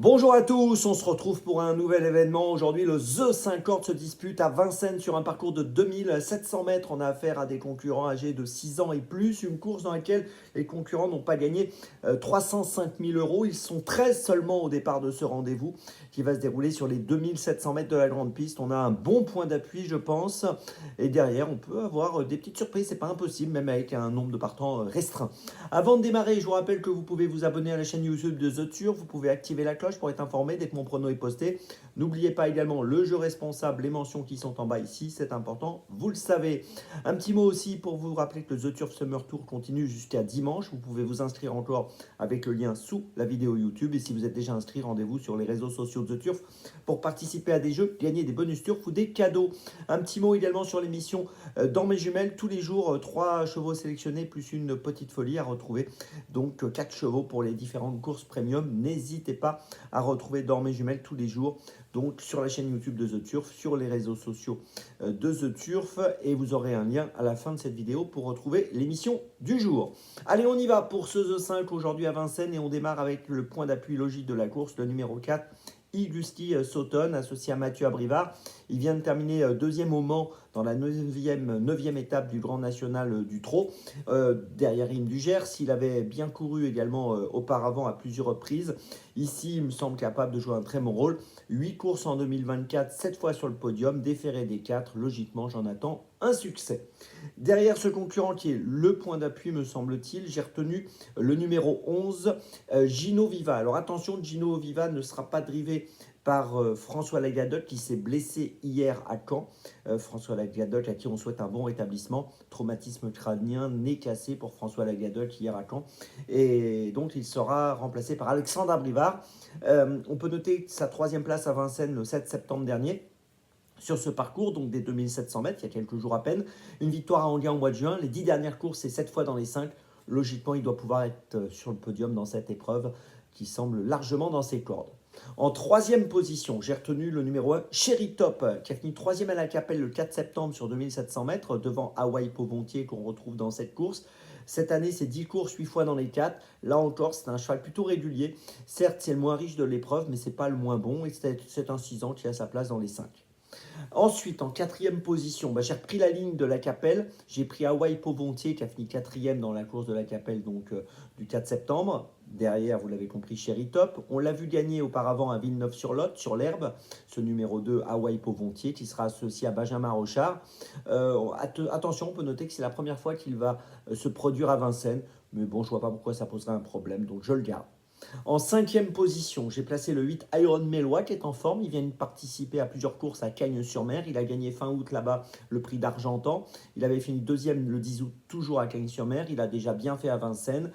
Bonjour à tous, on se retrouve pour un nouvel événement. Aujourd'hui, le The 50 se dispute à Vincennes sur un parcours de 2700 mètres. On a affaire à des concurrents âgés de 6 ans et plus. Une course dans laquelle les concurrents n'ont pas gagné 305 000 euros. Ils sont 13 seulement au départ de ce rendez-vous qui va se dérouler sur les 2700 mètres de la grande piste. On a un bon point d'appui, je pense. Et derrière, on peut avoir des petites surprises. C'est pas impossible, même avec un nombre de partants restreint. Avant de démarrer, je vous rappelle que vous pouvez vous abonner à la chaîne YouTube de The Turf. Vous pouvez activer la cloche pour être informé dès que mon prono est posté. N'oubliez pas également le jeu responsable, les mentions qui sont en bas ici, c'est important, vous le savez. Un petit mot aussi pour vous rappeler que le The Turf Summer Tour continue jusqu'à dimanche. Vous pouvez vous inscrire encore avec le lien sous la vidéo YouTube. Et si vous êtes déjà inscrit, rendez-vous sur les réseaux sociaux de The Turf pour participer à des jeux, gagner des bonus turf ou des cadeaux. Un petit mot également sur l'émission Dans mes jumelles, tous les jours, 3 chevaux sélectionnés plus une petite folie à retrouver. Donc 4 chevaux pour les différentes courses premium. N'hésitez pas à retrouver Dans mes jumelles tous les jours, donc sur la chaîne YouTube de The Turf, sur les réseaux sociaux de The Turf, et vous aurez un lien à la fin de cette vidéo pour retrouver l'émission du jour. Allez, on y va pour ce The 5 aujourd'hui à Vincennes, et on démarre avec le point d'appui logique de la course, le numéro 4, Igusti Sauton, associé à Mathieu Abrivard. Il vient de terminer deuxième au Mans dans la 9e étape du Grand National du Trot, derrière Im du Gers. Il avait bien couru également auparavant à plusieurs reprises. Ici, il me semble capable de jouer un très bon rôle. 8 courses en 2024, 7 fois sur le podium, déféré des 4. Logiquement, j'en attends un succès. Derrière ce concurrent qui est le point d'appui, me semble-t-il, j'ai retenu le numéro 11, Gino Viva. Alors attention, Gino Viva ne sera pas drivé par François Lagadotte qui s'est blessé hier à Caen. François Lagadotte à qui on souhaite un bon rétablissement. Traumatisme crânien, nez cassé pour François Lagadotte hier à Caen. Et donc il sera remplacé par Alexandre Abrivard. On peut noter sa 3e place à Vincennes le 7 septembre dernier. Sur ce parcours, donc des 2700 mètres, il y a quelques jours à peine. Une victoire à Anguin au mois de juin. Les 10 dernières courses, c'est 7 fois dans les 5. Logiquement, il doit pouvoir être sur le podium dans cette épreuve qui semble largement dans ses cordes. En 3e position, j'ai retenu le numéro 1, Cherry Top, qui a fini 3e à la Capelle le 4 septembre sur 2700 mètres, devant Hawaii Povontier qu'on retrouve dans cette course. Cette année, c'est 10 courses, 8 fois dans les 4. Là encore, c'est un cheval plutôt régulier. Certes, c'est le moins riche de l'épreuve, mais ce n'est pas le moins bon. Et c'est un 6 ans qui a sa place dans les 5. Ensuite, en 4e position, j'ai repris la ligne de la Capelle. J'ai pris Hawaii Povontier qui a fini 4e dans la course de la Capelle donc, du 4 septembre. Derrière, vous l'avez compris, Cherry Top. On l'a vu gagner auparavant à Villeneuve-sur-Lot, sur l'herbe. Ce numéro 2, Hawaii Povontier, qui sera associé à Benjamin Rochard. Attention, on peut noter que c'est la première fois qu'il va se produire à Vincennes. Mais bon, je ne vois pas pourquoi ça poserait un problème, donc je le garde. En 5e position, j'ai placé le 8 Iron Mélois qui est en forme. Il vient de participer à plusieurs courses à Cagnes-sur-Mer. Il a gagné fin août là-bas le prix d'Argentan. Il avait fini 2e le 10 août toujours à Cagnes-sur-Mer. Il a déjà bien fait à Vincennes.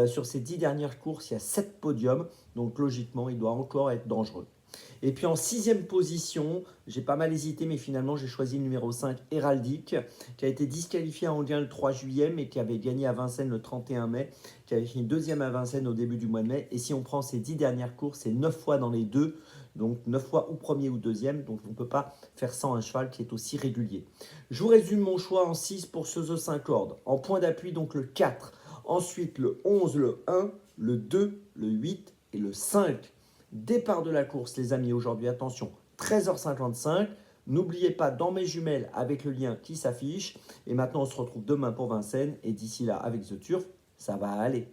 Sur ses 10 dernières courses, il y a 7 podiums. Donc logiquement, il doit encore être dangereux. Et puis en 6e position, j'ai pas mal hésité, mais finalement j'ai choisi le numéro 5, Héraldique, qui a été disqualifié à Anguin le 3 juillet, mais qui avait gagné à Vincennes le 31 mai, qui avait fini 2e à Vincennes au début du mois de mai. Et si on prend ses 10 dernières courses, c'est 9 fois dans les 2, donc 9 fois ou premier ou deuxième, donc on ne peut pas faire sans un cheval qui est aussi régulier. Je vous résume mon choix en 6 pour ce The 5 cordes. En point d'appui, donc le 4, ensuite le 11, le 1, le 2, le 8 et le 5. Départ de la course, les amis, aujourd'hui, attention, 13h55. N'oubliez pas, Dans mes jumelles, avec le lien qui s'affiche. Et maintenant, on se retrouve demain pour Vincennes. Et d'ici là, avec The Turf, ça va aller.